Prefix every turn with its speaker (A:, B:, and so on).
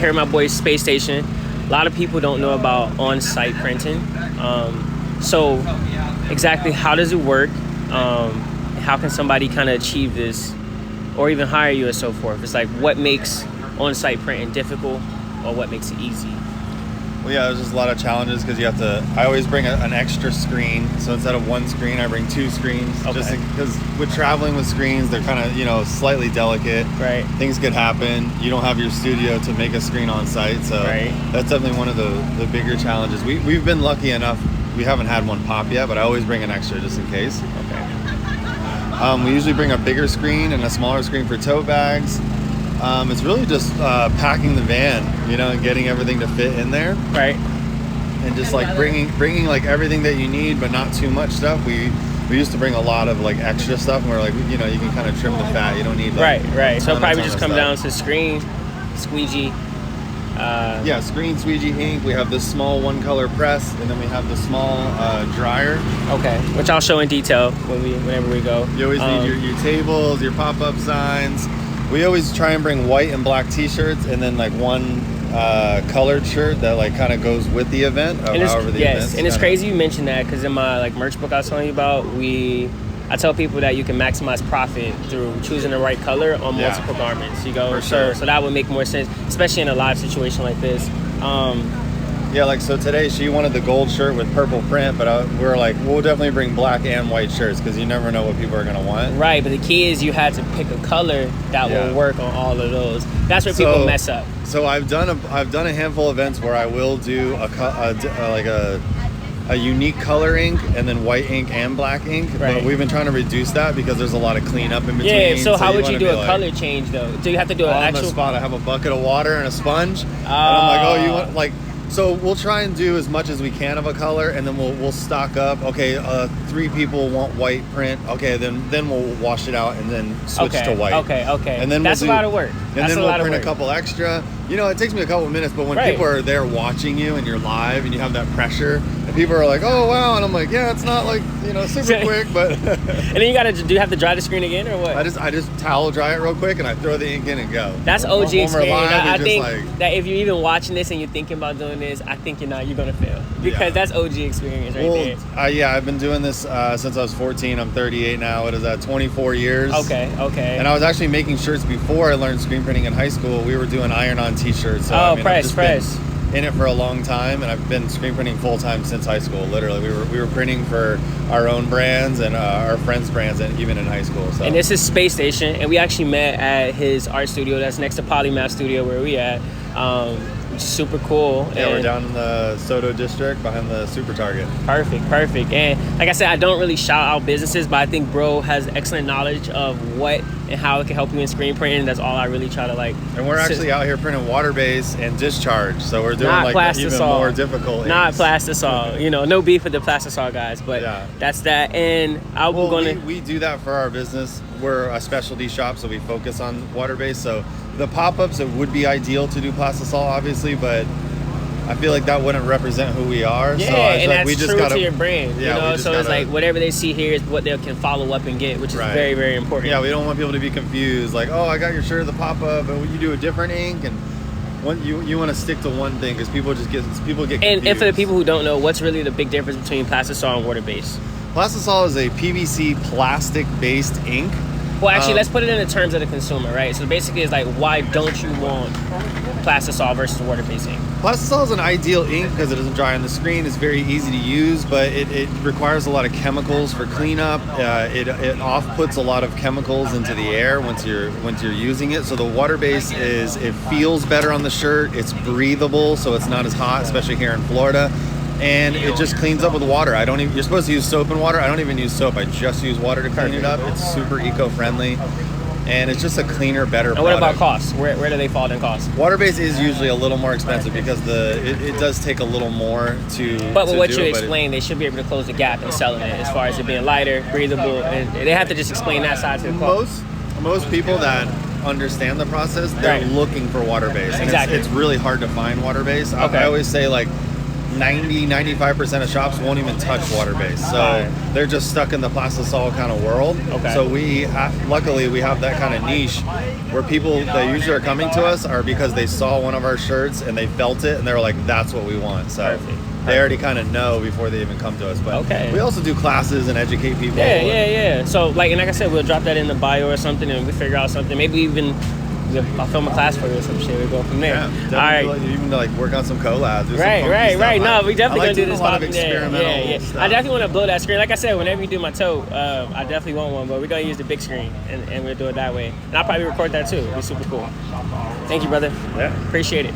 A: here at my boy's Space Station. A lot of people don't know about on-site printing. So exactly how does it work? How can somebody kind of achieve this or even hire you and so forth? It's like, what makes on-site printing difficult or what makes it easy?
B: Well, yeah, there's just a lot of challenges because you have to, I always bring an extra screen. So instead of one screen, I bring two screens.
A: Okay.
B: Just because with traveling with screens, they're kind of, you know, slightly delicate.
A: Right.
B: Things could happen. You don't have your studio to make a screen on site. So that's definitely one of the bigger challenges. We've been lucky enough. We haven't had one pop yet, but I always bring an extra just in case.
A: Okay.
B: We usually bring a bigger screen and a smaller screen for tote bags. It's really just packing the van, you know, and getting everything to fit in there.
A: Right.
B: And just like bringing like everything that you need, but not too much stuff. We used to bring a lot of like extra stuff, and we're like, you know, you can kind of trim the fat. You don't need like
A: right. So probably just come down to screen, squeegee.
B: Yeah, screen, squeegee, ink. We have this small one color press, and then we have the small dryer.
A: Okay, which I'll show in detail whenever we go.
B: You always need your tables, your pop-up signs. We always try and bring white and black t-shirts, and then like one colored shirt that like kind of goes with the event.
A: Yes, and it's crazy you mentioned that because in my like merch book I was telling you about, I tell people that you can maximize profit through choosing the right color on multiple garments. You go,
B: sure.
A: So that would make more sense, especially in a live situation like this.
B: Yeah, like so today she wanted the gold shirt with purple print, but we're like, we'll definitely bring black and white shirts because you never know what people are gonna want.
A: Right, but the key is you had to pick a color that will work on all of those. That's where people mess up.
B: So I've done a handful of events where I will do a unique color ink and then white ink and black ink.
A: Right.
B: But we've been trying to reduce that because there's a lot of cleanup in between.
A: Yeah, so how would you do a color change though? Do you have to do an actual...
B: On the spot, I have a bucket of water and a sponge. And I'm like, oh, you want like... So we'll try and do as much as we can of a color, and then we'll stock up. Okay, 3 people want white print. Okay, then we'll wash it out and then switch to white.
A: Okay.
B: And then
A: that's a lot of work.
B: And then we'll print a couple extra. You know, it takes me a couple of minutes, but when people are there watching you and you're live and you have that pressure, and people are like, oh wow, and I'm like, yeah, it's not like, you know, super quick, but.
A: And then do you have to dry the screen again or what?
B: I just towel dry it real quick and I throw the ink in and go.
A: That's OG experience. I think
B: like,
A: that if you're even watching this and you're thinking about doing this, I think you're gonna fail because that's OG experience there.
B: Yeah, I've been doing this since I was 14. I'm 38 now. What is that? 24 years.
A: Okay.
B: And I was actually making shirts before I learned screen printing in high school. We were doing iron-on t-shirts. So,
A: press.
B: In it for a long time, and I've been screen printing full time since high school. Literally, we were printing for our own brands and our friends' brands, and even in high school. So.
A: And this is Space Station, and we actually met at his art studio that's next to Polymath Studio where we at. Super cool.
B: Yeah, we're down in the Soto district behind the Super Target.
A: Perfect. And like I said, I don't really shout out businesses, but I think bro has excellent knowledge of what and how it can help you in screen printing. That's all I really try to like.
B: And we're actually out here printing water base and discharge, so we're doing like plastisol, even more difficult.
A: Not plastisol. You know, no beef with the plastisol guys, but that's that. And
B: we do that for our business. We're a specialty shop, so we focus on water base. So the pop-ups, it would be ideal to do plastisol, obviously, but I feel like that wouldn't represent who we are.
A: Yeah,
B: so
A: and that's true to your brand.
B: Yeah,
A: you know, so it's like whatever they see here is what they can follow up and get, which is very, very important.
B: Yeah, we don't want people to be confused. Like, oh, I got your shirt at the pop-up, but you do a different ink, and you want to stick to one thing because people get confused.
A: And for the people who don't know, what's really the big difference between plastisol and water-based?
B: Plastisol is a PVC plastic-based ink.
A: Well, actually, let's put it in the terms of the consumer, right? So basically, it's like, why don't you want plastisol versus water-based ink?
B: Plastisol is an ideal ink because it doesn't dry on the screen. It's very easy to use, but it requires a lot of chemicals for cleanup. It off-puts a lot of chemicals into the air once you're using it. So the water-based it feels better on the shirt. It's breathable, so it's not as hot, especially here in Florida. And it just cleans up with water. You're supposed to use soap and water. I don't even use soap. I just use water to clean it up. It's super eco-friendly. And it's just a cleaner, better product.
A: And what about cost? Where do they fall in cost?
B: Water-based is usually a little more expensive because it does take a little more to
A: But with what you explained, they should be able to close the gap in selling it as far as it being lighter, breathable, and they have to just explain that side to the cost.
B: Most people that understand the process, they're looking for water-based. And it's really hard to find water-based. I always say, like, 95% of shops won't even touch water-based. So they're just stuck in the plastisol kind of world.
A: Okay.
B: So luckily we have that kind of niche where people that usually are coming to us are because they saw one of our shirts and they felt it and they were like, that's what we want. So they already kind of know before they even come to us. But we also do classes and educate people.
A: Yeah. So like I said, we'll drop that in the bio or something, and we figure out something. Maybe even I'll film a class for you or some shit. We'll go from there.
B: Yeah,
A: all right.
B: Even like work on some collabs.
A: Right. No, we definitely gonna do this.
B: A lot of experimental stuff.
A: I definitely want to blow that screen. Like I said, whenever you do my toe, I definitely want one. But we're gonna use the big screen, and we'll do it that way. And I'll probably record that too. It'll be super cool. Thank you, brother.
B: Yeah,
A: appreciate it.